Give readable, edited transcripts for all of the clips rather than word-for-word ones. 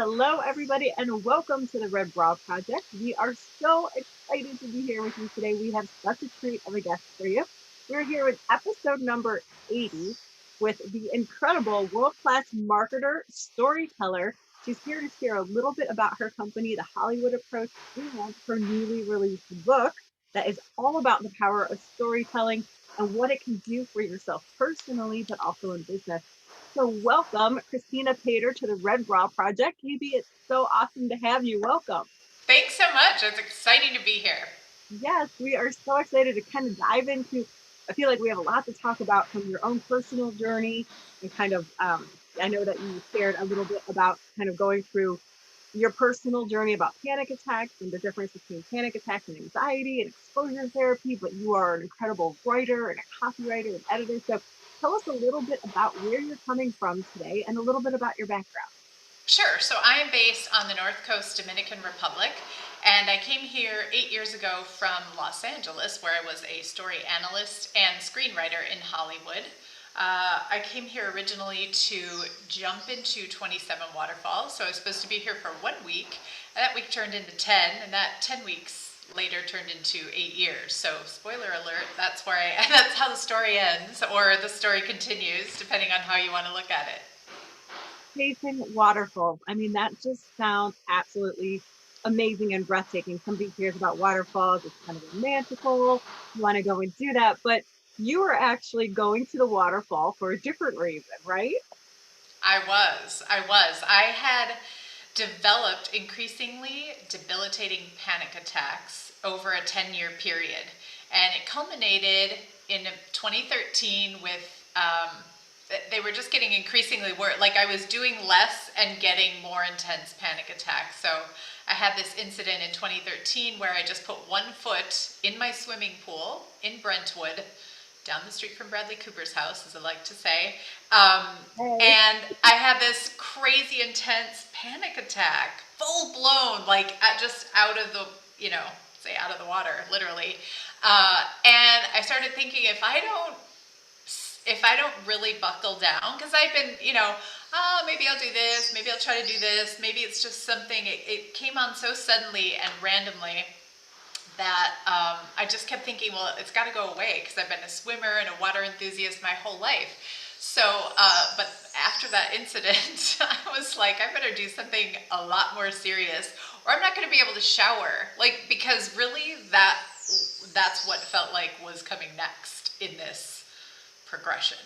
Hello, everybody, and welcome to the Red Bra Project. We are so excited to be here with you today. We have such a treat of a guest for you. We're here with episode number 80 with the incredible world-class marketer, storyteller. She's here to share a little bit about her company, The Hollywood Approach, and her newly released book that is all about the power of storytelling and what it can do for yourself personally, but also in business. So welcome, Kristina Paider, to the Red Bra Project. KB, it's so awesome to have you. Welcome. Thanks so much. It's exciting to be here. Yes, we are so excited to kind of dive into. I feel like we have a lot to talk about from your own personal journey and kind of. I know that you shared a little bit about kind of going through your personal journey about panic attacks and the difference between panic attacks and anxiety and exposure therapy, but you are an incredible writer and a copywriter and editor. So tell us a little bit about where you're coming from today and a little bit about your background. Sure. So I am based on the North Coast Dominican Republic, and I came here 8 years ago from Los Angeles, where I was a story analyst and screenwriter in Hollywood. I came here originally to jump into 27 Waterfalls. So I was supposed to be here for 1 week, and that week turned into 10, and that 10 weeks later turned into 8 years. So spoiler alert, that's where that's how the story ends, or the story continues, depending on how you want to look at it. Chasing waterfalls. I mean, that just sounds absolutely amazing and breathtaking. Somebody hears about waterfalls, it's kind of romantical. You want to go and do that, but you were actually going to the waterfall for a different reason, right? I had developed increasingly debilitating panic attacks over a 10-year period. And it culminated in 2013 with, they were just getting increasingly worse. Like, I was doing less and getting more intense panic attacks. So I had this incident in 2013 where I just put one foot in my swimming pool in Brentwood, down the street from Bradley Cooper's house, as I like to say. Um, Hey. and I had this crazy intense panic attack, full blown, like just out of the, say out of the water, literally. And I started thinking, if I don't really buckle down, because I've been, maybe I'll do this, maybe I'll try to do this, maybe it's just something, it came on so suddenly and randomly that I just kept thinking, well, it's got to go away, because I've been a swimmer and a water enthusiast my whole life. So, but after that incident, I was like, I better do something a lot more serious, or I'm not going to be able to shower. Like, because really that's what felt like was coming next in this progression.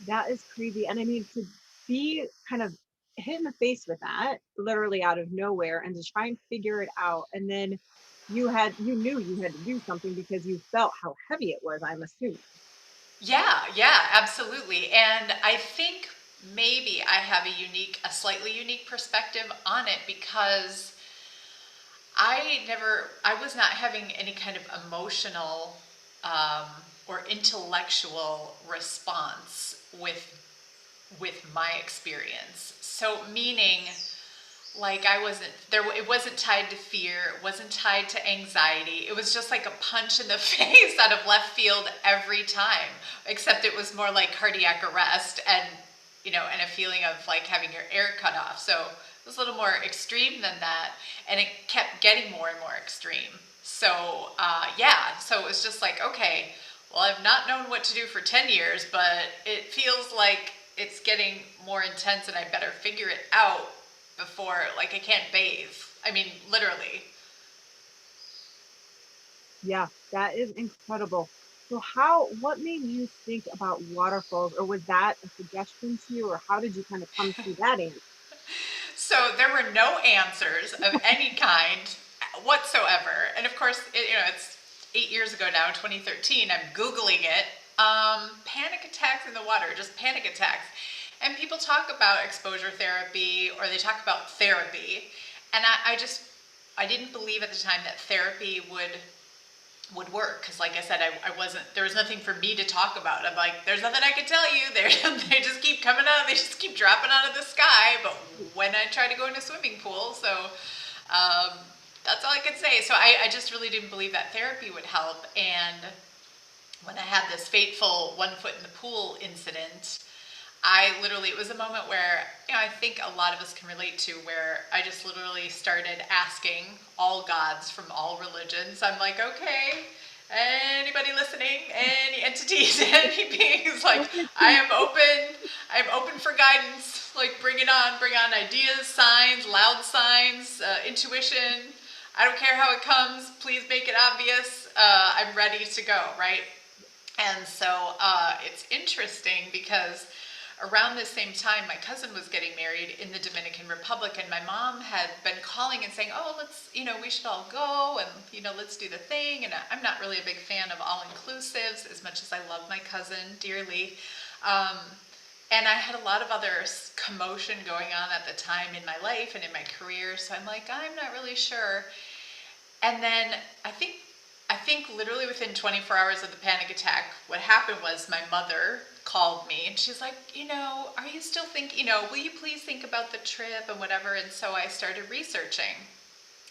That is crazy. And I mean, to be kind of hit in the face with that, literally out of nowhere, and to try and figure it out. And then you knew you had to do something because you felt how heavy it was, I'm assuming. Yeah, yeah, absolutely. And I think maybe I have a slightly unique perspective on it, because I was not having any kind of emotional um, or intellectual response with my experience. So meaning, like, I wasn't there, it wasn't tied to fear, it wasn't tied to anxiety. It was just like a punch in the face out of left field every time, except it was more like cardiac arrest, and a feeling of like having your air cut off. So it was a little more extreme than that, and it kept getting more and more extreme. So yeah, so it was just like, okay, well, I've not known what to do for 10 years, but it feels like it's getting more intense, and I better figure it out before, like, I can't bathe. I mean, literally. Yeah, that is incredible. So what made you think about waterfalls, or was that a suggestion to you, or how did you kind of come to that answer? So there were no answers of any kind whatsoever. And of course, it's 8 years ago now, 2013. I'm Googling it. Panic attacks in the water, just panic attacks. And people talk about exposure therapy, or they talk about therapy. And I didn't believe at the time that therapy would work, because like I said, I wasn't, there was nothing for me to talk about. I'm like, there's nothing I can tell you. They just keep coming out, they just keep dropping out of the sky. But when I try to go in a swimming pool, so that's all I could say. So I just really didn't believe that therapy would help. And when I had this fateful one foot in the pool incident, it was a moment where, I think a lot of us can relate to, where I just literally started asking all gods from all religions. I'm like, okay, anybody listening, any entities, any beings, like, I am open, I'm open for guidance, like, bring on ideas, signs, loud signs, intuition. I don't care how it comes, please make it obvious. I'm ready to go, right? And so it's interesting because around the same time, my cousin was getting married in the Dominican Republic, and my mom had been calling and saying, oh, let's, we should all go and, let's do the thing. And I'm not really a big fan of all-inclusives, as much as I love my cousin dearly. And I had a lot of other commotion going on at the time in my life and in my career, so I'm like, I'm not really sure. And then I think literally within 24 hours of the panic attack, what happened was my mother called me and she's like, are you still thinking, will you please think about the trip and whatever? And so I started researching.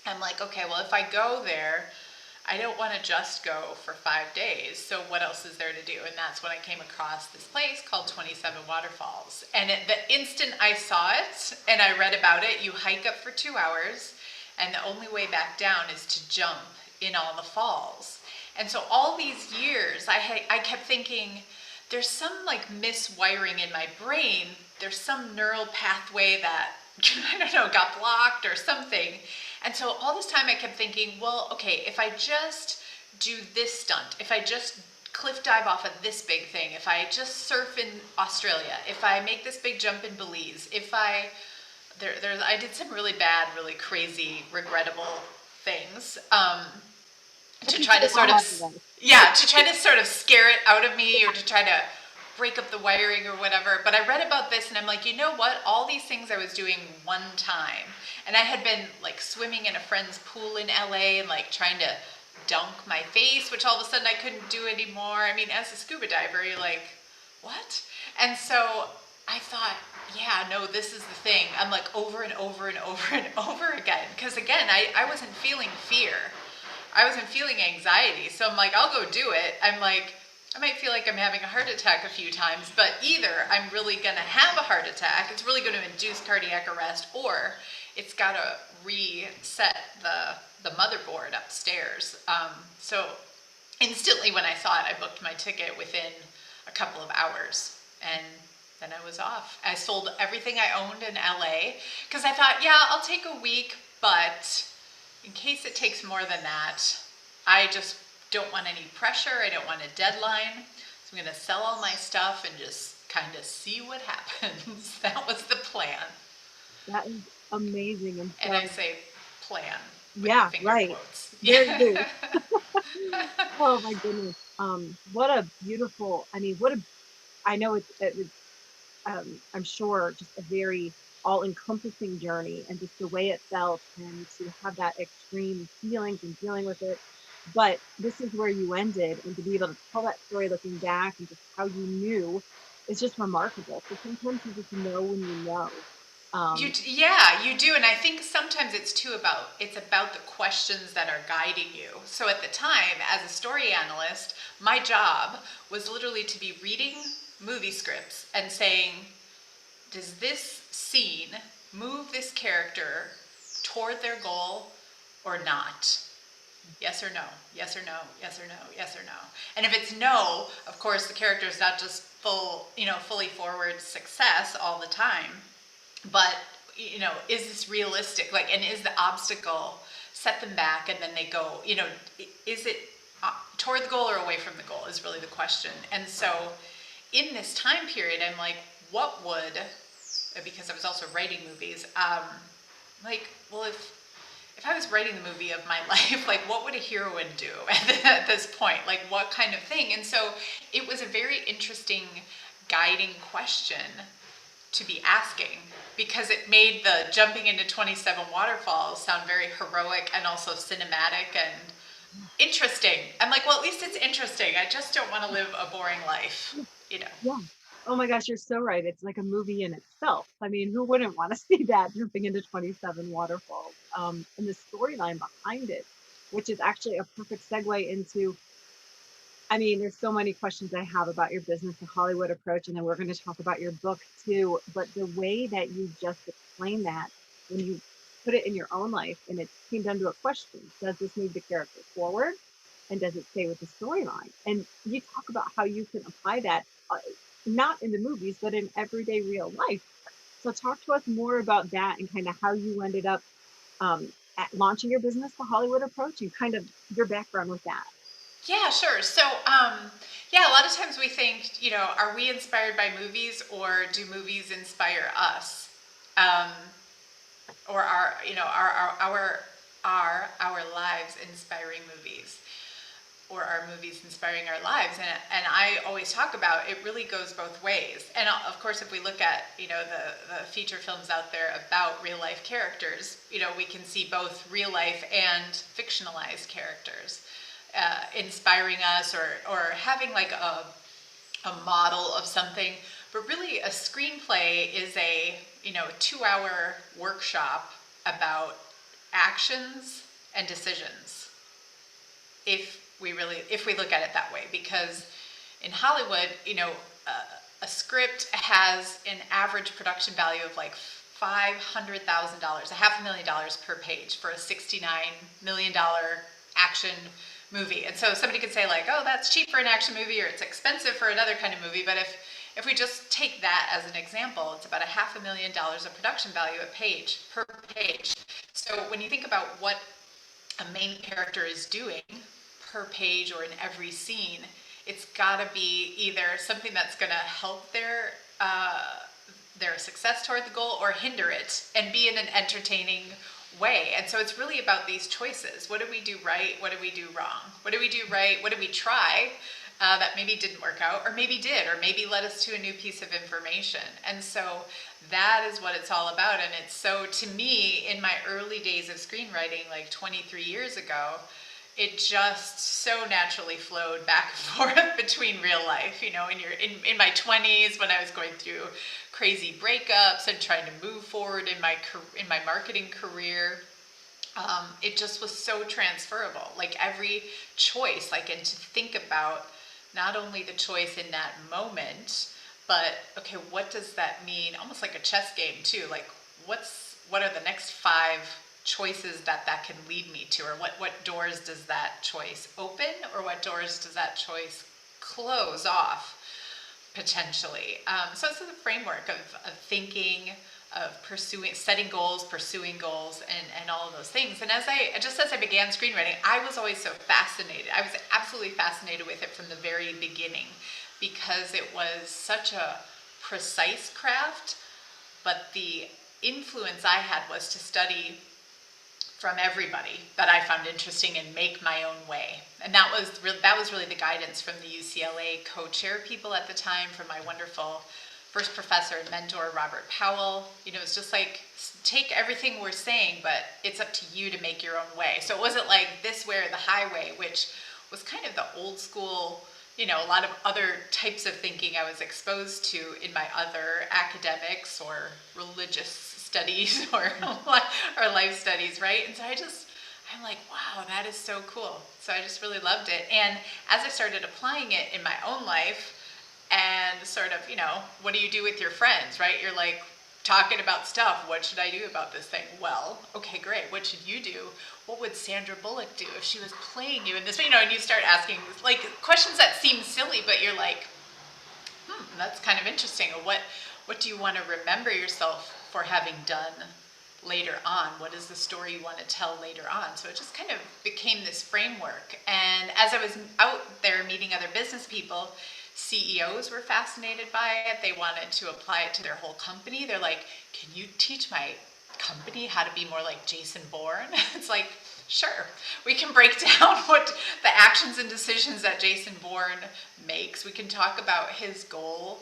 I'm like, okay, well, if I go there, I don't want to just go for 5 days. So what else is there to do? And that's when I came across this place called 27 Waterfalls. And the instant I saw it and I read about it, you hike up for 2 hours, and the only way back down is to jump in all the falls. And so all these years, I kept thinking, there's some like miswiring in my brain. There's some neural pathway that, I don't know, got blocked or something. And so all this time I kept thinking, well, okay, if I just do this stunt, if I just cliff dive off of this big thing, if I just surf in Australia, if I make this big jump in Belize, if I did some really bad, really crazy, regrettable things to try to sort of, to try to sort of scare it out of me, or to try to break up the wiring or whatever. But I read about this and I'm like, you know what? All these things I was doing one time. And I had been like swimming in a friend's pool in LA and like trying to dunk my face, which all of a sudden I couldn't do anymore. I mean, as a scuba diver, you're like, what? And so I thought, yeah, no, this is the thing. I'm like over and over and over and over again. Because again, I wasn't feeling fear. I wasn't feeling anxiety. So I'm like, I'll go do it. I'm like, I might feel like I'm having a heart attack a few times, but either I'm really going to have a heart attack, it's really going to induce cardiac arrest, or it's got to reset the motherboard upstairs. So instantly when I saw it, I booked my ticket within a couple of hours, and then I was off. I sold everything I owned in LA because I thought, yeah, I'll take a week, but in case it takes more than that, I just don't want any pressure. I don't want a deadline. So I'm going to sell all my stuff and just kind of see what happens. That was the plan. That is amazing. And I say plan with yeah, the finger right. quotes. Very good. Oh my goodness. What a beautiful, I mean, I know it was, I'm sure just a very all-encompassing journey, and just the way it felt, and to have that extreme feelings and dealing with it. But this is where you ended, and to be able to tell that story looking back and just how you knew is just remarkable. So sometimes you just know when you know. Yeah, you do. And I think sometimes it's about the questions that are guiding you. So at the time, as a story analyst, my job was literally to be reading movie scripts and saying, does this scene move this character toward their goal or not? Yes or no, yes or no, yes or no, yes or no. And if it's no, of course, the character is not just fully forward success all the time, but, is this realistic? Like, and is the obstacle set them back and then they go, is it toward the goal or away from the goal is really the question. And so in this time period, I'm like, what would, because I was also writing movies, like, well, if I was writing the movie of my life, like, what would a heroine do at this point? Like, what kind of thing? And so it was a very interesting guiding question to be asking, because it made the jumping into 27 waterfalls sound very heroic and also cinematic and interesting. I'm like, well, at least it's interesting. I just don't want to live a boring life, Yeah. Oh my gosh, you're so right. It's like a movie in itself. I mean, who wouldn't want to see that, jumping into 27 waterfalls? And the storyline behind it, which is actually a perfect segue into I mean, there's so many questions I have about your business to Hollywood approach, and then we're going to talk about your book too. But the way that you just explained that, when you put it in your own life and it came down to a question, does this move the character forward? And does it stay with the storyline? And you talk about how you can apply that, not in the movies, but in everyday real life. So talk to us more about that and kind of how you ended up at launching your business, the Hollywood approach, and kind of your background with that. Yeah, sure. So, yeah, a lot of times we think, are we inspired by movies or do movies inspire us? Um, or are our lives inspiring movies? Or are movies inspiring our lives? And I always talk about it really goes both ways. And of course, if we look at the feature films out there about real life characters, we can see both real life and fictionalized characters inspiring us or having like a model of something. But really, a screenplay is a 2-hour workshop about actions and decisions, if we look at it that way. Because in Hollywood, a script has an average production value of like $500,000, $500,000 per page for a $69 million action movie. And so somebody could say like, oh, that's cheap for an action movie, or it's expensive for another kind of movie. But if we just take that as an example, it's about $500,000 of production value per page. So when you think about what a main character is doing per page or in every scene, it's got to be either something that's going to help their success toward the goal or hinder it and be in an entertaining way. And so it's really about these choices. What do we do right? What do we do wrong? What do we do right? What do we try that maybe didn't work out, or maybe did, or maybe led us to a new piece of information? And so that is what it's all about. And it's so, to me, in my early days of screenwriting, like 23 years ago, it just so naturally flowed back and forth between real life. In my 20s, when I was going through crazy breakups and trying to move forward in my marketing career, it just was so transferable. Like every choice, and to think about not only the choice in that moment, but okay, what does that mean? Almost like a chess game too. Like what are the next 5 choices that can lead me to, or what doors does that choice open, or what doors does that choice close off potentially? So it's a framework of thinking, of setting goals, pursuing goals, and all of those things. And as I began screenwriting, I was always so fascinated. I was absolutely fascinated with it from the very beginning, because it was such a precise craft. But the influence I had was to study from everybody that I found interesting and make my own way. And that was really the guidance from the UCLA co-chair people at the time, from my wonderful first professor and mentor, Robert Powell. It's just like, take everything we're saying, but it's up to you to make your own way. So it wasn't like this way or the highway, which was kind of the old school, a lot of other types of thinking I was exposed to in my other academics or religious studies or life studies, right? And so I'm like, wow, that is so cool. So I just really loved it. And as I started applying it in my own life, and sort of, what do you do with your friends, right? You're like talking about stuff. What should I do about this thing? Well, okay, great. What should you do? What would Sandra Bullock do if she was playing you in this? And you start asking like questions that seem silly, but you're like, that's kind of interesting. What do you want to remember yourself for having done later on? What is the story you want to tell later on? So it just kind of became this framework. And as I was out there meeting other business people, CEOs were fascinated by it. They wanted to apply it to their whole company. They're like, can you teach my company how to be more like Jason Bourne? It's like, sure, we can break down what the actions and decisions that Jason Bourne makes. We can talk about his goal.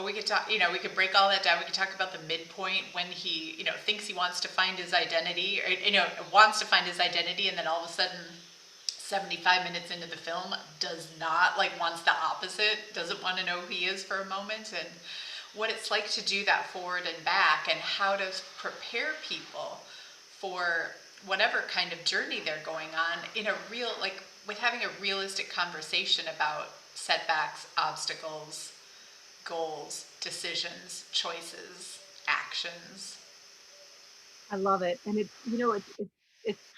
We could talk, we could break all that down. We could talk about the midpoint when he, thinks he wants to find his identity, or, wants to find his identity, and then all of a sudden, 75 minutes into the film, does not, wants the opposite, doesn't want to know who he is for a moment, and what it's like to do that forward and back, and how to prepare people for whatever kind of journey they're going on in a real, with having a realistic conversation about setbacks, obstacles, goals, decisions, choices, actions. I love it. And it's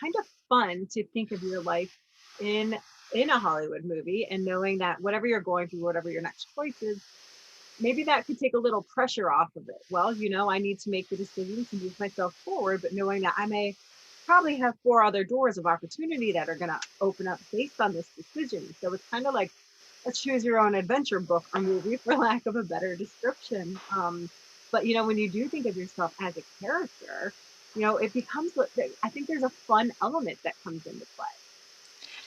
kind of fun to think of your life in in a Hollywood movie and knowing that whatever you're going through, whatever your next choice is, maybe that could take a little pressure off of it. Well, I need to make the decision to move myself forward, but knowing that I may probably have four other doors of opportunity that are going to open up based on this decision. So it's kind of like a choose your own adventure book or movie, for lack of a better description. But when you do think of yourself as a character, it becomes, I think there's a fun element that comes into play.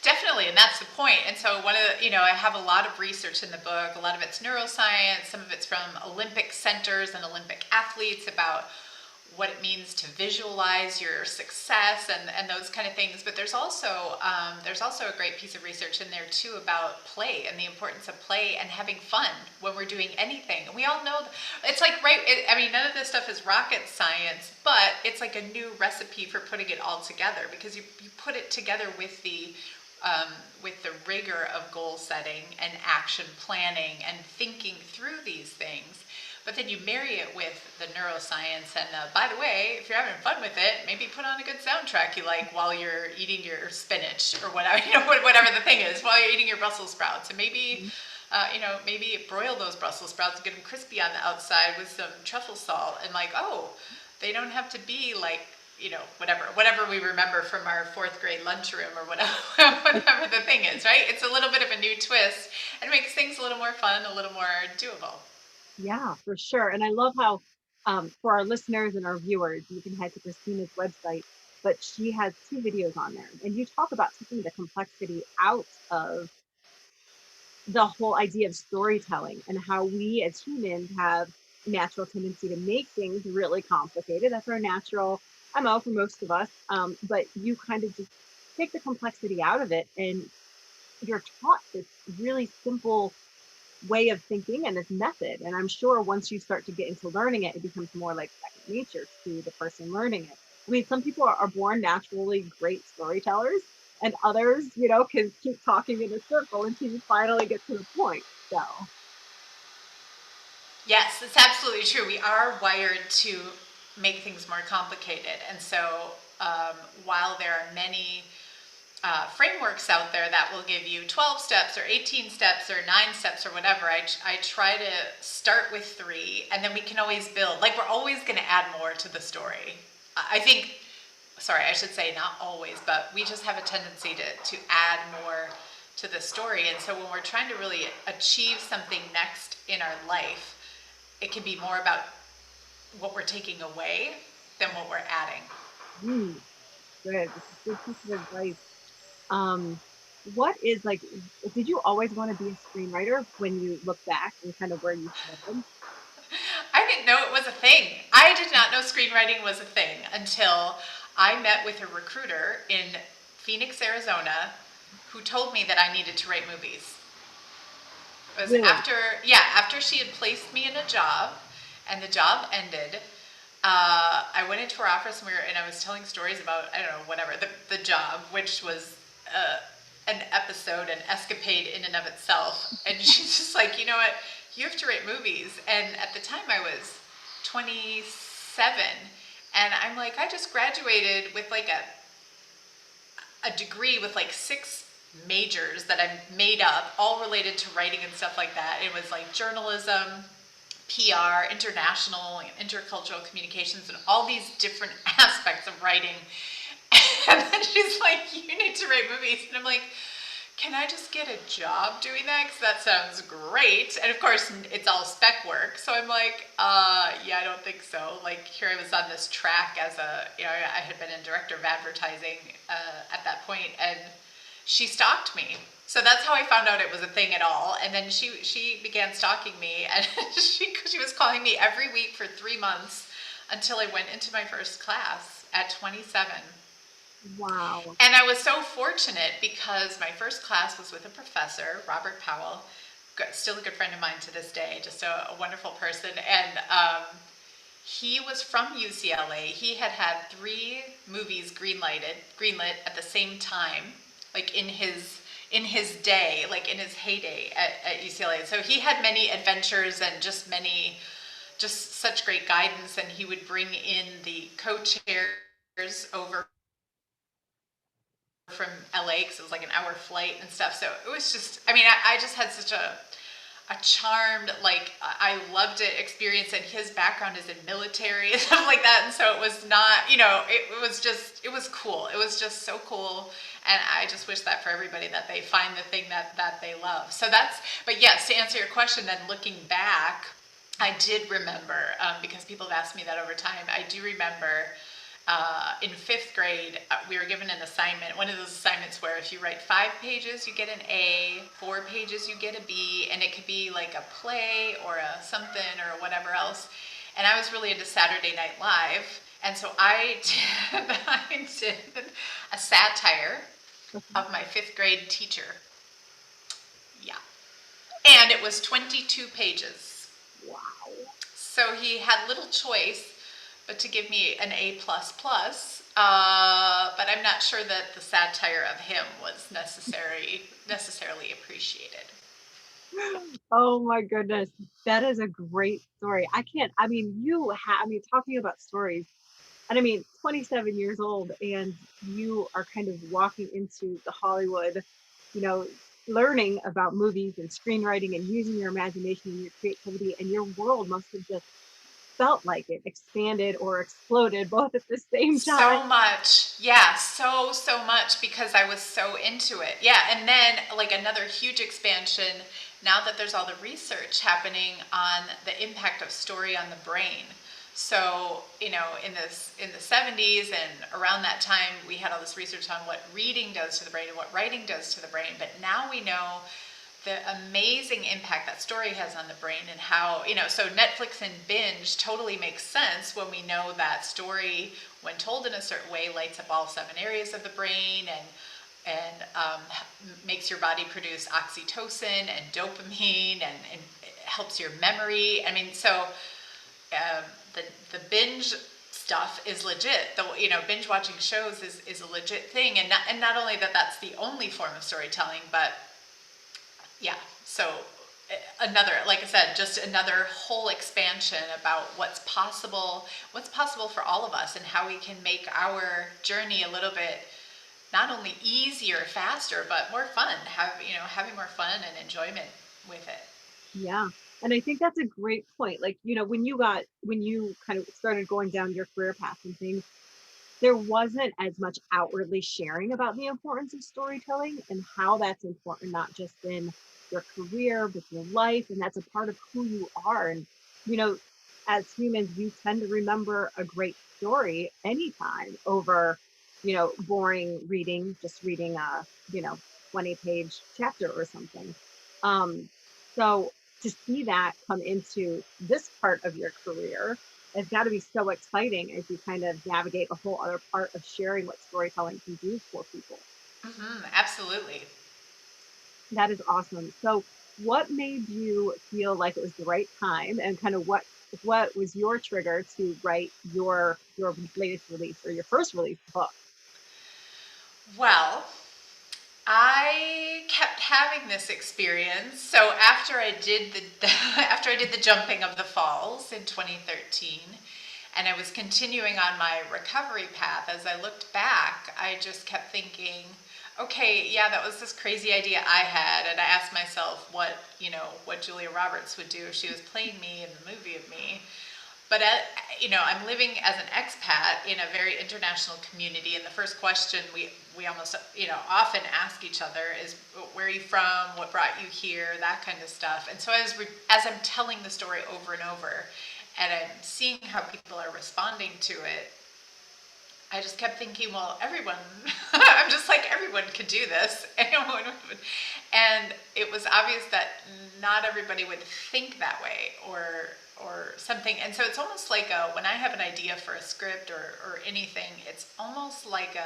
Definitely, and that's the point. And so one of the, I have a lot of research in the book. A lot of it's neuroscience, some of it's from Olympic centers and Olympic athletes about what it means to visualize your success and those kind of things. But there's also a great piece of research in there too about play and the importance of play and having fun when we're doing anything. We all know it's like none of this stuff is rocket science, but it's like a new recipe for putting it all together because you put it together with the rigor of goal setting and action planning and thinking through these things. But then you marry it with the neuroscience and by the way, if you're having fun with it, maybe put on a good soundtrack you like while you're eating your spinach or whatever, whatever the thing is, while you're eating your Brussels sprouts. And maybe, maybe broil those Brussels sprouts and get them crispy on the outside with some truffle salt and they don't have to be like, whatever we remember from our fourth grade lunchroom or whatever the thing is, right? It's a little bit of a new twist and makes things a little more fun, a little more doable. Yeah, for sure. And I love how, for our listeners and our viewers, you can head to Kristina's website, but she has two videos on there. And you talk about taking the complexity out of the whole idea of storytelling and how we as humans have a natural tendency to make things really complicated. That's our natural MO for most of us. But you kind of just take the complexity out of it and you're taught this really simple way of thinking and this method. And I'm sure once you start to get into learning it, it becomes more like second nature to the person learning it. I mean, some people are born naturally great storytellers, and others, can keep talking in a circle until you finally get to the point. So, Yes, it's absolutely true. We are wired to make things more complicated. And so while there are many frameworks out there that will give you 12 steps or 18 steps or 9 steps or whatever, I try to start with 3 and then we can always build. Like we're always going to add more to the story. I think, sorry, I should say not always, but we just have a tendency to add more to the story. And so when we're trying to really achieve something next in our life, it can be more about what we're taking away than what we're adding. good. This is a good piece of advice. Um, what is like, did you always want to be a screenwriter when you look back and kind of where you started? I didn't know it was a thing. I did not know screenwriting was a thing until I met with a recruiter in Phoenix, Arizona, who told me that I needed to write movies. It was Really? after she had placed me in a job and the job ended. I went into her office and I was telling stories about, I don't know, whatever, the job, which was an episode, an escapade in and of itself. And she's just like, you know what, you have to write movies. And at the time I was 27 and I'm like, I just graduated with like a degree with like 6 majors that I made up, all related to writing and stuff like that. It was like journalism, PR, international, intercultural communications, and all these different aspects of writing. And then she's like, you need to write movies. And I'm like, can I just get a job doing that? Because that sounds great. And of course, it's all spec work. So I'm like, yeah, I don't think so. Like, here I was on this track as I had been a director of advertising at that point, and she stalked me. So that's how I found out it was a thing at all. And then she began stalking me, and she was calling me every week for 3 months until I went into my first class at 27. Wow. And I was so fortunate because my first class was with a professor, Robert Powell, still a good friend of mine to this day, just a wonderful person. And he was from UCLA. He had had 3 movies greenlit at the same time, like in his in his day, like in his heyday at UCLA. So he had many adventures and just such great guidance. And he would bring in the co-chairs over from LA because it was like an hour flight and stuff. So it was just, I mean, I just had such a charmed, like, I loved it experience, and his background is in military and stuff like that. And so it was not, it was just, it was cool. It was just so cool. And I just wish that for everybody, that they find the thing that they love. So that's, but yes, to answer your question, then looking back, I did remember, because people have asked me that over time, I do remember in fifth grade, we were given an assignment, one of those assignments where if you write 5 pages, you get an A, 4 pages, you get a B, and it could be like a play or a something or whatever else. And I was really into Saturday Night Live, and so I did a satire of my fifth grade teacher. Yeah. And it was 22 pages. Wow. So he had little choice but to give me an A++. But I'm not sure that the satire of him was necessarily appreciated. Oh my goodness. That is a great story. Talking about stories, and 27 years old, and you are kind of walking into the Hollywood, you know, learning about movies and screenwriting and using your imagination and your creativity, and your world must have just felt like it expanded or exploded both at the same time. So much. Yeah, so much, because I was so into it. Yeah, and then like another huge expansion now that there's all the research happening on the impact of story on the brain. So, in the 70s and around that time, we had all this research on what reading does to the brain and what writing does to the brain. But now we know the amazing impact that story has on the brain, and how, so Netflix and binge totally makes sense when we know that story, when told in a certain way, lights up all 7 areas of the brain, and makes your body produce oxytocin and dopamine, and helps your memory. I mean, so the binge stuff is legit. Binge watching shows is a legit thing, and not only that's the only form of storytelling, but yeah, so like I said, just another whole expansion about what's possible for all of us, and how we can make our journey a little bit not only easier, faster, but more fun. Having more fun and enjoyment with it. Yeah. And I think that's a great point. Like, when you kind of started going down your career path and things, there wasn't as much outwardly sharing about the importance of storytelling and how that's important, not just in your career, but your life. And that's a part of who you are. And, you know, as humans, we tend to remember a great story anytime over, boring reading, just reading a, 20-page chapter or something. Um, so to see that come into this part of your career, it's got to be so exciting as you kind of navigate a whole other part of sharing what storytelling can do for people. Absolutely. That is awesome. So, what made you feel like it was the right time, and kind of what was your trigger to write your latest release or your first release book? Well, I kept having this experience. So after I did after I did the jumping of the falls in 2013, and I was continuing on my recovery path, as I looked back, I just kept thinking, okay, yeah, that was this crazy idea I had, and I asked myself what Julia Roberts would do if she was playing me in the movie of me. But I'm living as an expat in a very international community, and the first question we almost often ask each other is, "Where are you from? What brought you here?" That kind of stuff. And so as I'm telling the story over and over, and I'm seeing how people are responding to it, I just kept thinking, well, everyone, I'm just like, everyone could do this. And it was obvious that not everybody would think that way or something. And so it's almost like when I have an idea for a script or anything, it's almost like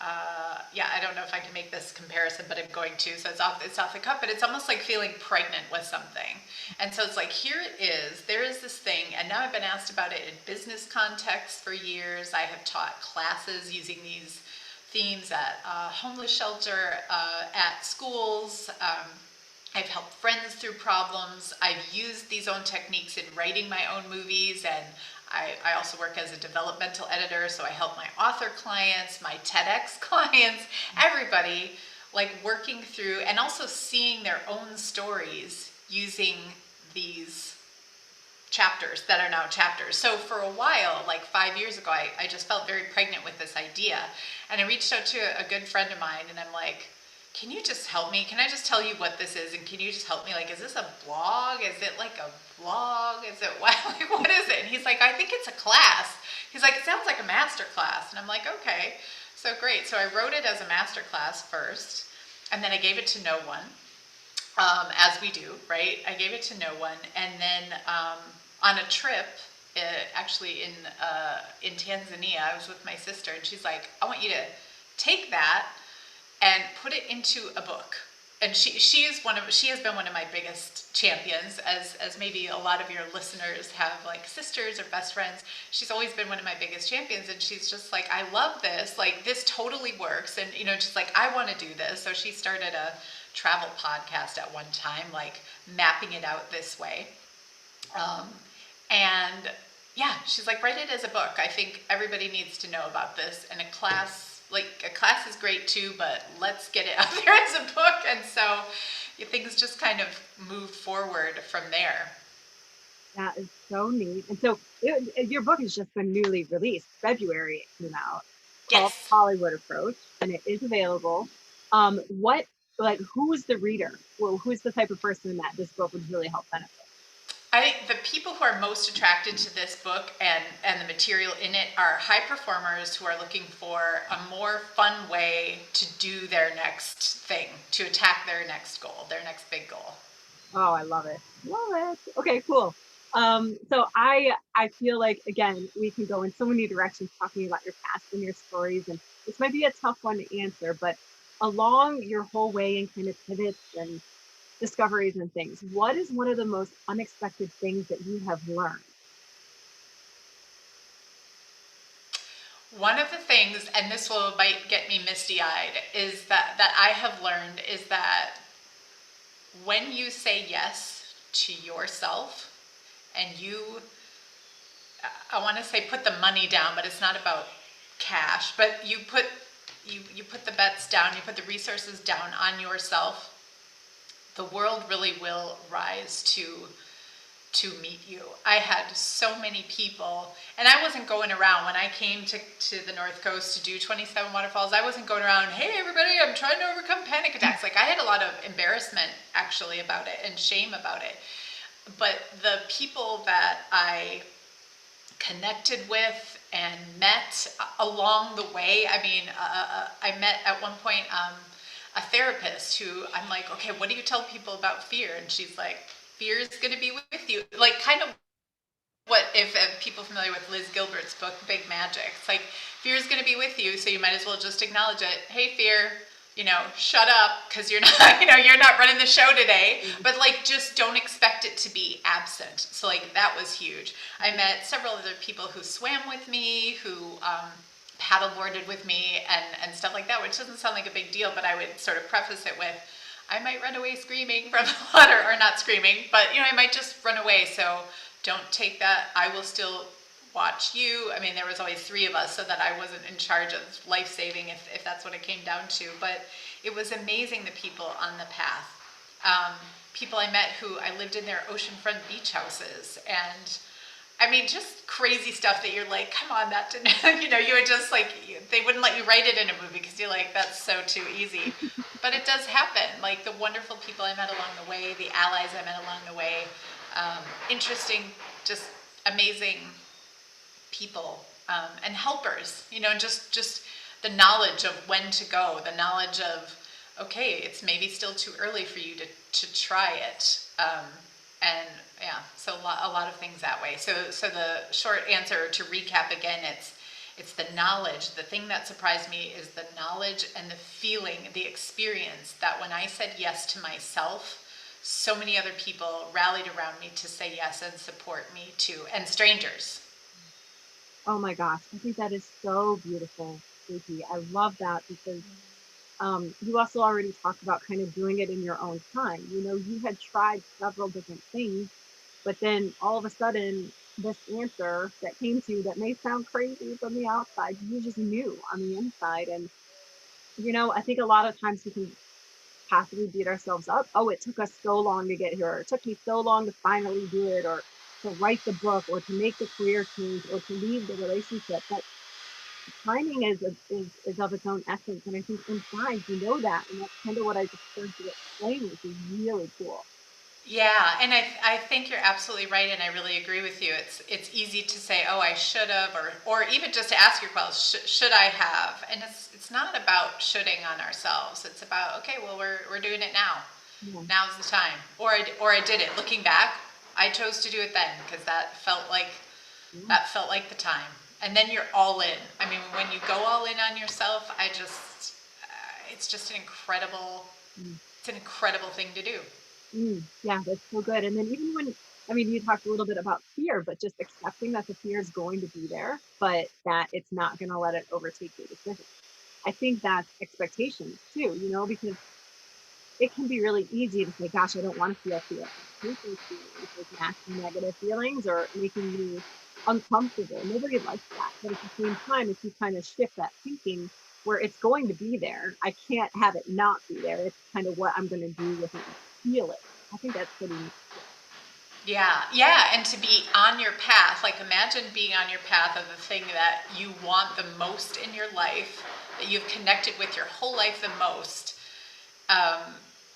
I don't know if I can make this comparison, but I'm going to. So it's off the cuff, but it's almost like feeling pregnant with something. And so it's like, here it is. There is this thing, and now I've been asked about it in business context for years. I have taught classes using these themes at a homeless shelter, at schools. I've helped friends through problems. I've used these own techniques in writing my own movies, and I also work as a developmental editor, so I help my author clients, my TEDx clients, everybody, like working through and also seeing their own stories using these chapters that are now chapters. So for a while, like 5 years ago, I just felt very pregnant with this idea. And I reached out to a good friend of mine and I'm like, can you just help me? Can I just tell you what this is? And can you just help me? Like, is this a blog? Is it like a blog? Is it what? Like, what is it? And he's like, I think it's a class. He's like, it sounds like a master class. And I'm like, okay, so great. So I wrote it as a master class first, and then I gave it to no one. As we do, right? I gave it to no one, and then on a trip, actually in Tanzania, I was with my sister, and she's like, "I want you to take that and put it into a book." And she has been one of my biggest champions, as maybe a lot of your listeners have like sisters or best friends. She's always been one of my biggest champions, and she's just like, I love this. Like, this totally works, and just like, I want to do this. So she started a travel podcast at one time, like mapping it out this way. And yeah, she's like, write it as a book. I think everybody needs to know about this. And a class is great too, but let's get it out there as a book. And so things just kind of moved forward from there. That is so neat. And so your book has just been newly released. February it came out, called Yes. Hollywood Approach, and it is available. Who's the reader? Well, who's the type of person that this book would really help benefit? I think the people who are most attracted to this book and the material in it are high performers who are looking for a more fun way to do their next thing, to attack their next goal, their next big goal. Oh, I love it. Love it. Okay, cool. So I feel like, again, we can go in so many directions talking about your past and your stories, and this might be a tough one to answer, but along your whole way and kind of pivots and discoveries and things, what is one of the most unexpected things that you have learned? One of the things, and this might get me misty-eyed, is that I have learned is that when you say yes to yourself and I want to say put the money down, but it's not about cash, but you put the bets down, you put the resources down on yourself, the world really will rise to meet you. I had so many people, and I wasn't going around when I came to the North Coast to do 27 waterfalls. I wasn't going around, hey everybody, I'm trying to overcome panic attacks. Like, I had a lot of embarrassment actually about it and shame about it. But the people that I connected with and met along the way, I mean, I met at one point a therapist who I'm like, okay, what do you tell people about fear? And she's like, fear is going to be with you. Like, kind of what if people familiar with Liz Gilbert's book, Big Magic. It's like, fear is going to be with you, so you might as well just acknowledge it. Hey, fear, shut up, because you're not, you're not running the show today. But like, just don't expect it to be absent. So like, that was huge. I met several other people who swam with me, who paddleboarded with me, and stuff like that, which doesn't sound like a big deal, but I would sort of preface it with, I might run away screaming from the water, or not screaming, but I might just run away. So don't take that. I will still watch you. I mean, there was always three of us, so that I wasn't in charge of life-saving if that's what it came down to. But it was amazing, the people on the path. People I met who I lived in their oceanfront beach houses, and I mean, just crazy stuff that you're like, come on, that didn't, you would just like, they wouldn't let you write it in a movie because you're like, that's so too easy. But it does happen. Like, the wonderful people I met along the way, the allies I met along the way, interesting, just amazing people, and helpers, just the knowledge of when to go, the knowledge of, okay, it's maybe still too early for you to try it. And yeah, so a lot of things that way. So the short answer, to recap again, it's the knowledge. The thing that surprised me is the knowledge and the feeling, the experience that when I said yes to myself, so many other people rallied around me to say yes and support me too, and strangers. Oh my gosh, I think that is so beautiful. ASAP. I love that because you also already talked about kind of doing it in your own time. You know, you had tried several different things, but then all of a sudden, this answer that came to you that may sound crazy from the outside, you just knew on the inside. And, you know, I think a lot of times we can possibly beat ourselves up. Oh, it took us so long to get here. Or it took me so long to finally do it, or to write the book, or to make the career change, or to leave the relationship. But timing is of its own essence. And I think inside you know that. And that's kind of what I just heard you explain, which is really cool. Yeah, and I think you're absolutely right, and I really agree with you. It's easy to say, oh, I should have, or even just to ask yourself, should I have? And it's not about shoulding on ourselves. It's about, okay, well, we're doing it now. Yeah. Now's the time. Or I did it. Looking back, I chose to do it then because Yeah. that felt like the time. And then you're all in. I mean, when you go all in on yourself, it's just Mm. it's an incredible thing to do. Yeah, that's so good. And then even when, I mean, you talked a little bit about fear, but just accepting that the fear is going to be there, but that it's not going to let it overtake your decision. I think that's expectations too, you know, because it can be really easy to say, gosh, I don't want to feel fear. I hate those feelings, those nasty negative feelings are making me uncomfortable. Nobody likes that. But at the same time, if you kind of shift that thinking where it's going to be there, I can't have it not be there. It's kind of what I'm going to do with it and feel it. I think that's pretty cool. Yeah, yeah, and to be on your path, like imagine being on your path of the thing that you want the most in your life, that you've connected with your whole life the most,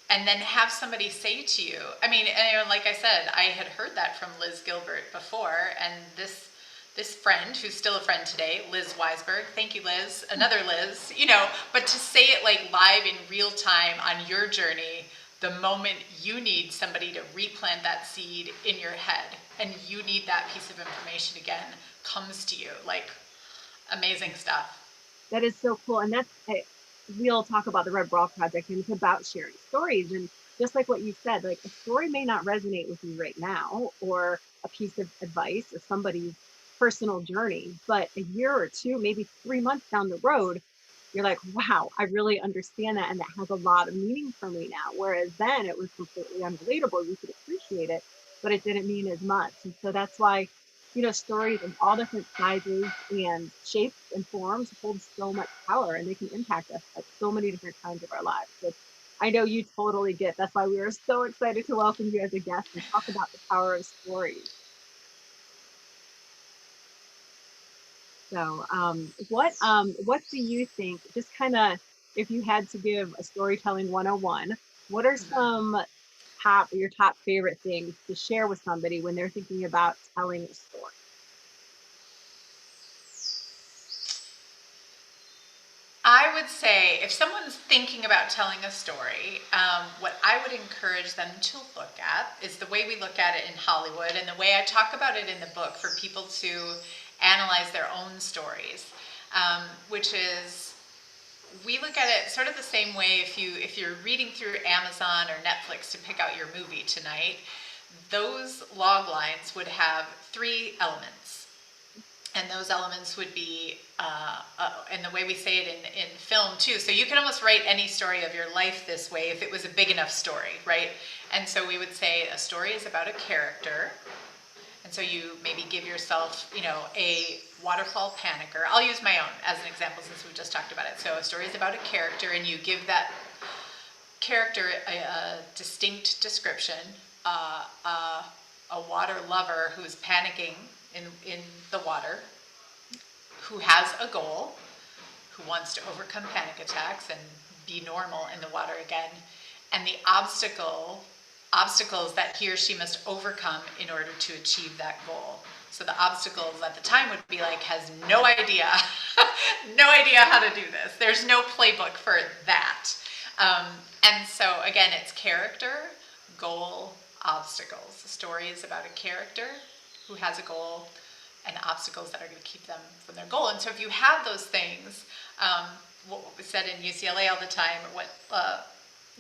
and then have somebody say to you, I mean, and you know, like I said, I had heard that from Liz Gilbert before, and this friend, who's still a friend today, Liz Weisberg, thank you, Liz, another Liz, you know, but to say it like live in real time on your journey, the moment you need somebody to replant that seed in your head and you need that piece of information again, comes to you, like amazing stuff. That is so cool. And we'll talk about the Red Bra Project, and it's about sharing stories. And just like what you said, like a story may not resonate with you right now, or a piece of advice or somebody's personal journey, but a year or two, maybe 3 months down the road, you're like, wow, I really understand that. And that has a lot of meaning for me now. Whereas then it was completely unrelatable. You could appreciate it, but it didn't mean as much. And so that's why, you know, stories of all different sizes and shapes and forms hold so much power, and they can impact us at so many different times of our lives, which I know you totally get. That's why we were so excited to welcome you as a guest and talk about the power of stories. So, what do you think? Just kind of, if you had to give a storytelling 101, what are some your top favorite things to share with somebody when they're thinking about telling a story? I would say if someone's thinking about telling a story, what I would encourage them to look at is the way we look at it in Hollywood and the way I talk about it in the book for people to analyze their own stories, which is we look at it sort of the same way if you're reading through Amazon or Netflix to pick out your movie tonight, those log lines would have three elements. And those elements would be, and the way we say it in film too. So you can almost write any story of your life this way if it was a big enough story, right? And so we would say a story is about a character. And so you maybe give yourself, you know, a waterfall panicker. I'll use my own as an example since we just talked about it. So a story is about a character, and you give that character a distinct description. A water lover who's panicking in the water, who has a goal, who wants to overcome panic attacks and be normal in the water again, and the obstacles that he or she must overcome in order to achieve that goal. So the obstacles at the time would be like, has no idea, no idea how to do this. There's no playbook for that. And so again, it's character, goal, obstacles. The story is about a character who has a goal and obstacles that are going to keep them from their goal. And so if you have those things, what was said in UCLA all the time, what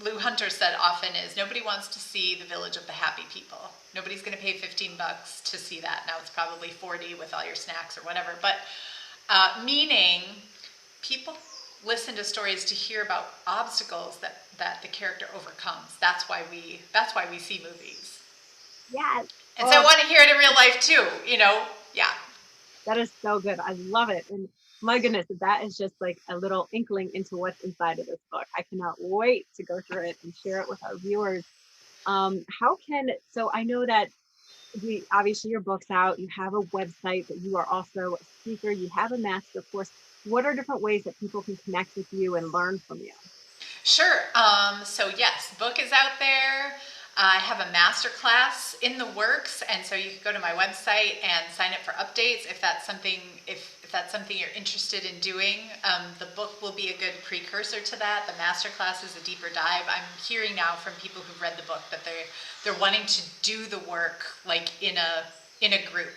Lou Hunter said often is, nobody wants to see the Village of the Happy People. Nobody's going to pay $15 to see that. Now it's probably 40 with all your snacks or whatever. But meaning people listen to stories to hear about obstacles that the character overcomes. That's why we see movies. Yes. And so I Oh, want to hear it in real life too, you know? Yeah. that is so good. I love it. And my goodness, that is just like a little inkling into what's inside of this book. I cannot wait to go through it and share it with our viewers. So I know that we obviously your book's out, you have a website, but you are also a speaker, you have a master course. What are different ways that people can connect with you and learn from you? Sure. So yes, book is out there. I have a master class in the works, and so you can go to my website and sign up for updates if that's something if that's something you're interested in doing. The book will be a good precursor to that. The master class is a deeper dive. I'm hearing now from people who've read the book that they're wanting to do the work like in a group.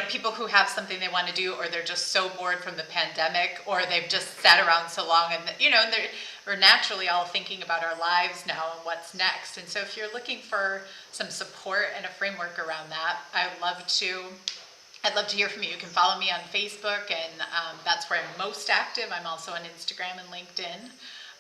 People who have something they want to do, or they're just so bored from the pandemic, or they've just sat around so long, and we're naturally all thinking about our lives now and what's next. And so, if you're looking for some support and a framework around that, I'd love to hear from you. You can follow me on Facebook, and that's where I'm most active. I'm also on Instagram and LinkedIn.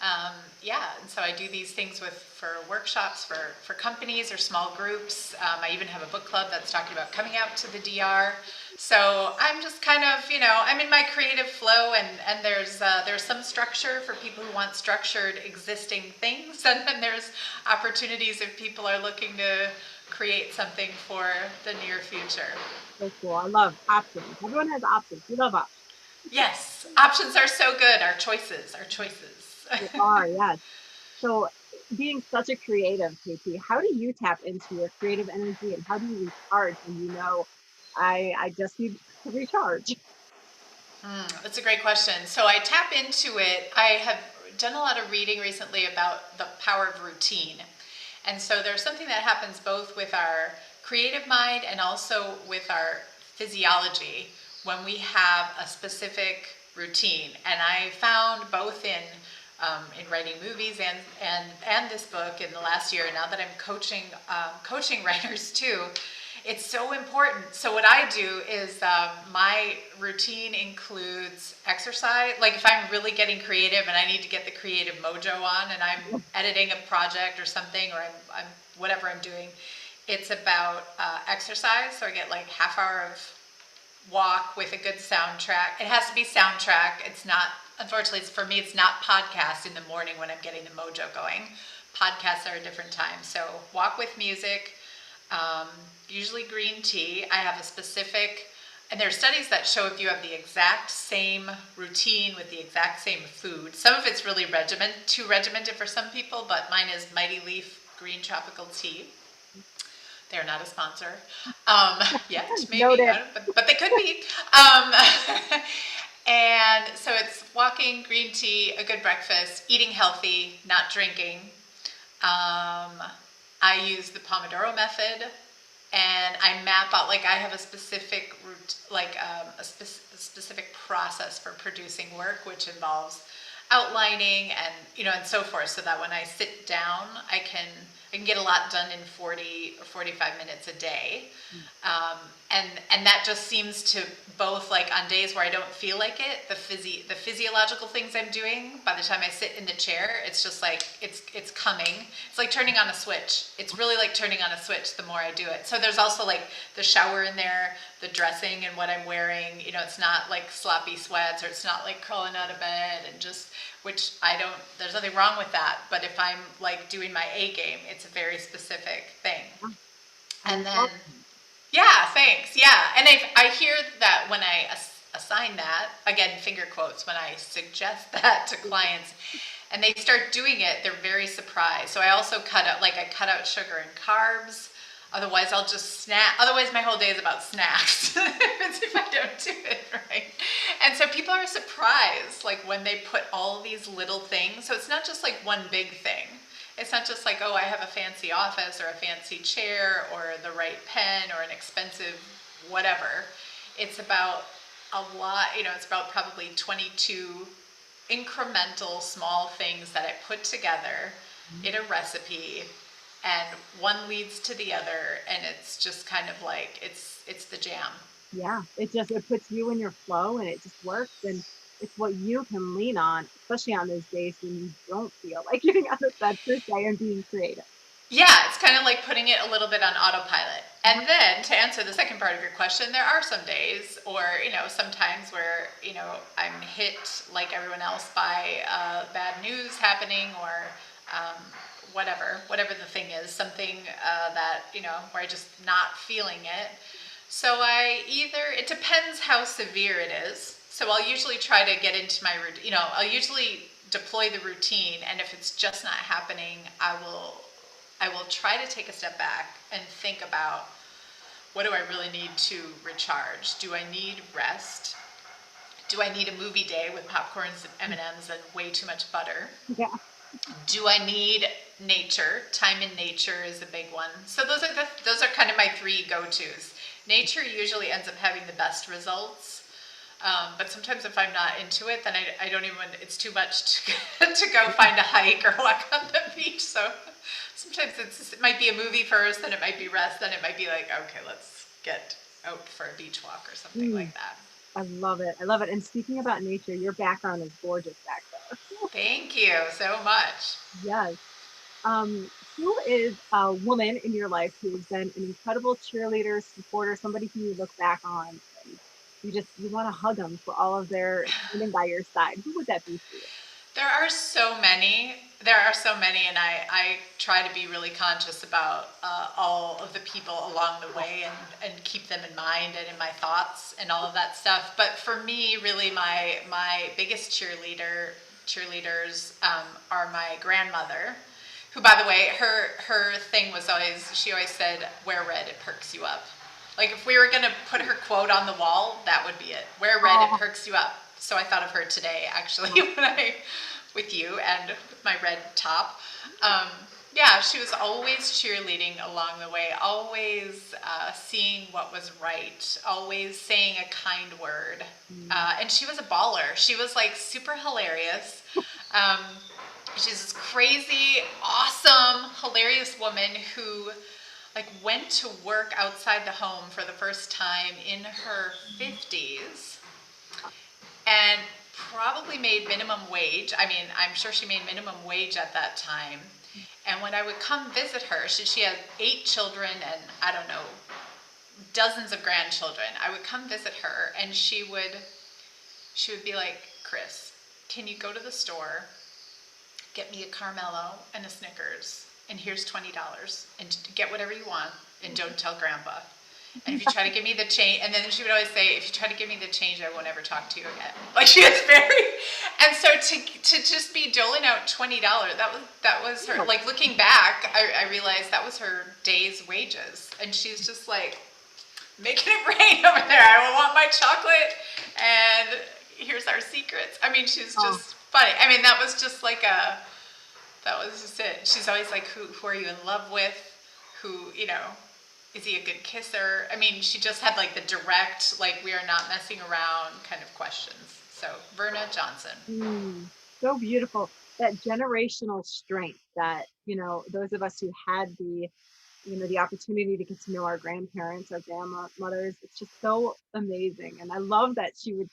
And so I do these things for workshops for companies or small groups. I even have a book club that's talking about coming out to the DR. So I'm just kind of, I'm in my creative flow, and there's some structure for people who want structured existing things, and then there's opportunities if people are looking to create something for the near future. So cool. I love options. Everyone has options. We love options. Yes, options are so good. Our choices. They are, yes. So being such a creative, KP, how do you tap into your creative energy and how do you recharge when I just need to recharge? That's a great question. So I tap into it. I have done a lot of reading recently about the power of routine. And so there's something that happens both with our creative mind and also with our physiology when we have a specific routine. And I found both in writing movies and this book in the last year, now that I'm coaching writers too, it's so important. So what I do is my routine includes exercise. Like if I'm really getting creative and I need to get the creative mojo on, and I'm editing a project or something, or I'm whatever I'm doing, it's about exercise. So I get like half hour of walk with a good soundtrack. It has to be soundtrack. It's not, unfortunately, for me, it's not podcast in the morning when I'm getting the mojo going. Podcasts are a different time. So walk with music. Usually green tea. I have a specific, and there are studies that show if you have the exact same routine with the exact same food, some of it's really too regimented for some people, but mine is Mighty Leaf green tropical tea. They're not a sponsor yet, maybe, Noted. but they could be. Um, and so it's walking, green tea, a good breakfast, eating healthy, not drinking. I use the Pomodoro method, and I map out, like I have a specific route, like a specific process for producing work, which involves outlining and so forth, so that when I sit down, I can get a lot done in 40 or 45 minutes a day. And that just seems to, both like on days where I don't feel like it, the physiological things I'm doing, by the time I sit in the chair, it's just like it's coming. It's like turning on a switch. It's really like turning on a switch the more I do it. So there's also like the shower in there, the dressing and what I'm wearing. It's not like sloppy sweats, or it's not like crawling out of bed and just, which there's nothing wrong with that. But if I'm like doing my A game, it's a very specific thing. And then, yeah, thanks. Yeah. And I hear that when I assign that, again, finger quotes, when I suggest that to clients and they start doing it, they're very surprised. So I also cut out sugar and carbs. Otherwise, I'll just snack. Otherwise, my whole day is about snacks if I don't do it right. And so people are surprised, like when they put all these little things. So it's not just like one big thing. It's not just like, oh, I have a fancy office or a fancy chair or the right pen or an expensive whatever. It's about a lot, it's about probably 22 incremental small things that I put together in a recipe, and one leads to the other, and it's just kind of like, it's the jam. Yeah, it puts you in your flow and it just works. And it's what you can lean on, especially on those days when you don't feel like getting out of bed per se and being creative. Yeah, it's kind of like putting it a little bit on autopilot. And then to answer the second part of your question, there are some days or, sometimes where, I'm hit like everyone else by bad news happening or whatever the thing is, something that, where I just not feeling it. So it depends how severe it is. So I'll usually try to get into my routine, I'll usually deploy the routine. And if it's just not happening, I will try to take a step back and think about, what do I really need to recharge? Do I need rest? Do I need a movie day with popcorns and M&Ms and way too much butter? Yeah. Do I need nature? Time in nature is a big one. So those are kind of my three go-tos. Nature usually ends up having the best results. But sometimes if I'm not into it, then I don't even, it's too much to go find a hike or walk on the beach. So sometimes it might be a movie first, then it might be rest, then it might be like, okay, let's get out for a beach walk or something Mm, like that. I love it. I love it. And speaking about nature, your background is gorgeous back there. Thank you so much. Yes. Who is a woman in your life who has been an incredible cheerleader, supporter, somebody who you look back on and you want to hug them for all of their standing by your side? Who would that be for you? There are so many. There are so many, and I try to be really conscious about all of the people along the way and keep them in mind and in my thoughts and all of that stuff. But for me, really, my biggest cheerleaders are my grandmother, who, by the way, her thing was she always said, "Wear red, it perks you up." Like if we were gonna put her quote on the wall, that would be it. Wear red, it Oh, perks you up. So I thought of her today, actually, with you and with my red top. Um, yeah, she was always cheerleading along the way, always seeing what was right, always saying a kind word. mm, And she was a baller. She was like super hilarious. Um, she's this crazy, awesome, hilarious woman who like went to work outside the home for the first time in her 50s and probably made minimum wage. I mean, I'm sure she made minimum wage at that time. And when I would come visit her, she had 8 children and I don't know, dozens of grandchildren. I would come visit her and she would be like, "Chris, can you go to the store, get me a Carmelo and a Snickers, and here's $20, and get whatever you want, and don't tell Grandpa. And if you try to give me the change," and then she would always say, "If you try to give me the change, I won't ever talk to you again." Like she was very, and so to just be doling out $20, that was her. oh, Like looking back, I realized that was her day's wages, and she's just like making it rain over there. I want my chocolate, and here's our secrets. I mean, she's oh, just funny. I mean, that was just it. She's always like, who are you in love with? Who, is he a good kisser? I mean, she just had like the direct, like, we are not messing around kind of questions. So, Verna Johnson. mm, so beautiful. That generational strength that, those of us who had the opportunity to get to know our grandparents, our grandmothers, it's just so amazing. And I love that she would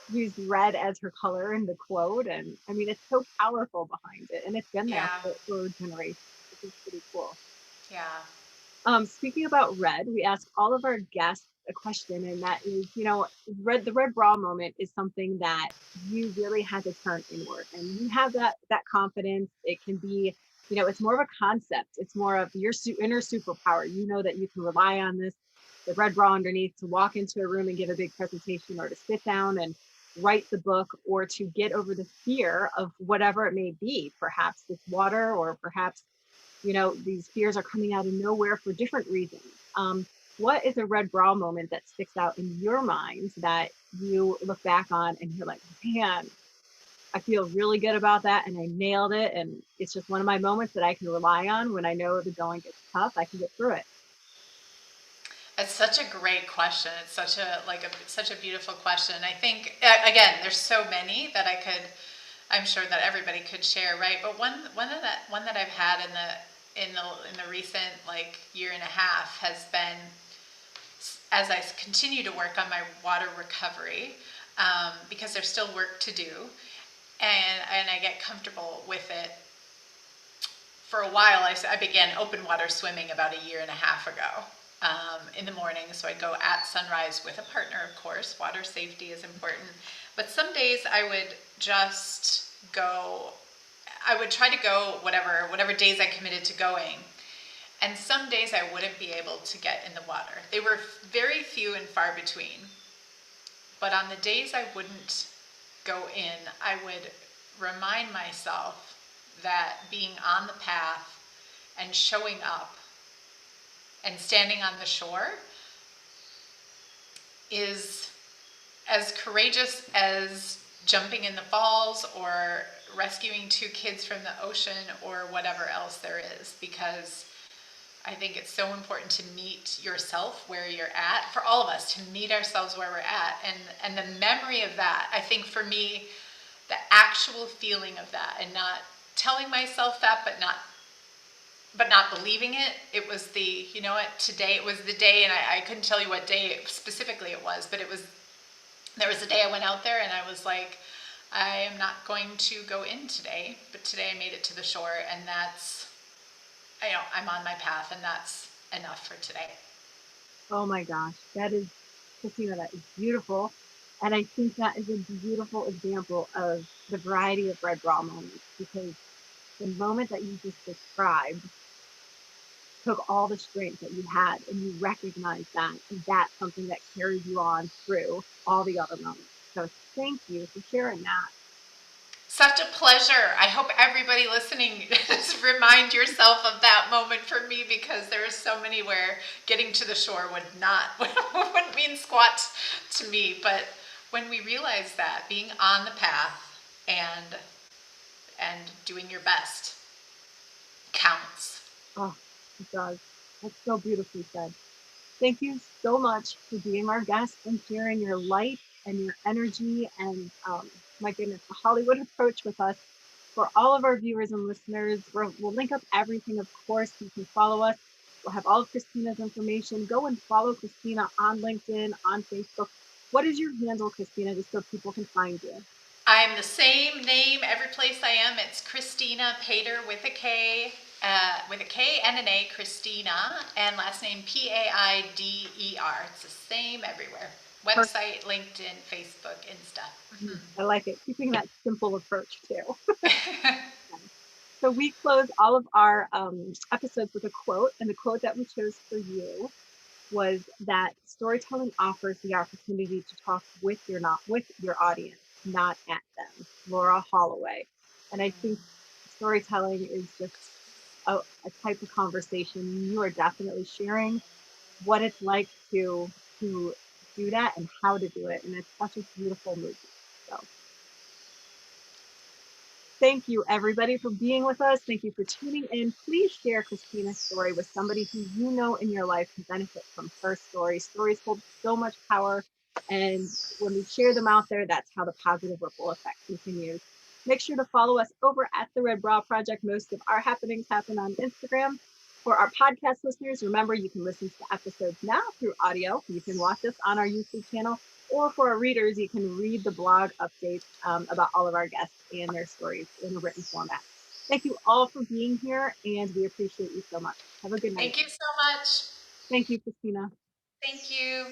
use red as her color in the quote. And I mean, it's so powerful behind it. And it's been there Yeah, for generations, which is pretty cool. yeah, Speaking about red, we ask all of our guests a question, and that is, the red bra moment is something that you really had to turn inward, and you have that confidence. It can be, it's more of a concept. It's more of your inner superpower. You know that you can rely on the red bra underneath to walk into a room and give a big presentation, or to sit down and write the book, or to get over the fear of whatever it may be. Perhaps it's water, or perhaps these fears are coming out of nowhere for different reasons. What is a red bra moment that sticks out in your mind that you look back on and you're like, man, I feel really good about that and I nailed it. And it's just one of my moments that I can rely on when I know the going gets tough, I can get through it. it's such a great question. It's such a beautiful question. I think again, there's so many that I'm sure that everybody could share, right? But one that I've had in the recent like year and a half has been as I continue to work on my water recovery, because there's still work to do, and I get comfortable with it. For a while, I began open water swimming about a year and a half ago, in the morning. So I'd go at sunrise with a partner, of course. Water safety is important. But some days I would just go, I would try to go whatever days I committed to going. And some days I wouldn't be able to get in the water. They were very few and far between. But on the days I wouldn't go in, I would remind myself that being on the path and showing up and standing on the shore is as courageous as jumping in the falls or rescuing two kids from the ocean or whatever else there is, because I think it's so important to meet yourself where you're at, for all of us to meet ourselves where we're at. And the memory of that, I think for me, the actual feeling of that, and not telling myself that, but not believing it. It was the, you know what, today it was the day, and I couldn't tell you what day specifically it was, but there was a day I went out there and I was like, I am not going to go in today, but today I made it to the shore, and that's, I'm on my path, and that's enough for today. Oh my gosh, that is, Kristina, that is beautiful. And I think that is a beautiful example of the variety of red bra moments, because the moment that you just described took all the strength that you had and you recognize that, and that's something that carries you on through all the other moments. So thank you for sharing that. Such a pleasure. I hope everybody listening remind yourself of that moment for me, because there are so many where getting to the shore wouldn't mean squat to me. But when we realize that being on the path and doing your best counts. Oh, it does. That's so beautifully said. Thank you so much for being our guest and sharing your light and your energy and, my goodness, the Hollywood approach with us. For all of our viewers and listeners, we'll link up everything, of course. You can follow us. We'll have all of Kristina's information. Go and follow Kristina on LinkedIn, on Facebook. What is your handle, Kristina, just so people can find you? I'm the same name every place I am. It's Kristina Paider with a K, and an A, Kristina, and last name Paider. It's the same everywhere. Perfect. Website, LinkedIn, Facebook, Insta. I like it. Keeping that simple approach too. So we close all of our episodes with a quote, and the quote that we chose for you was that storytelling offers the opportunity to talk with your audience, not at them. Laura Holloway. And I think storytelling is just a type of conversation. You are definitely sharing what it's like to do that and how to do it. And it's such a beautiful movie. So thank you, everybody, for being with us. Thank you for tuning in. Please share Kristina's story with somebody who you know in your life can benefit from her story. Stories hold so much power. And when we share them out there, that's how the positive ripple effect continues. Make sure to follow us over at the Red Bra Project. Most of our happenings happen on Instagram. For our podcast listeners, remember you can listen to episodes now through audio. You can watch us on our YouTube channel, or for our readers, you can read the blog updates about all of our guests and their stories in a written format. Thank you all for being here, and we appreciate you so much. Have a good night. Thank you so much. Thank you, Kristina. Thank you.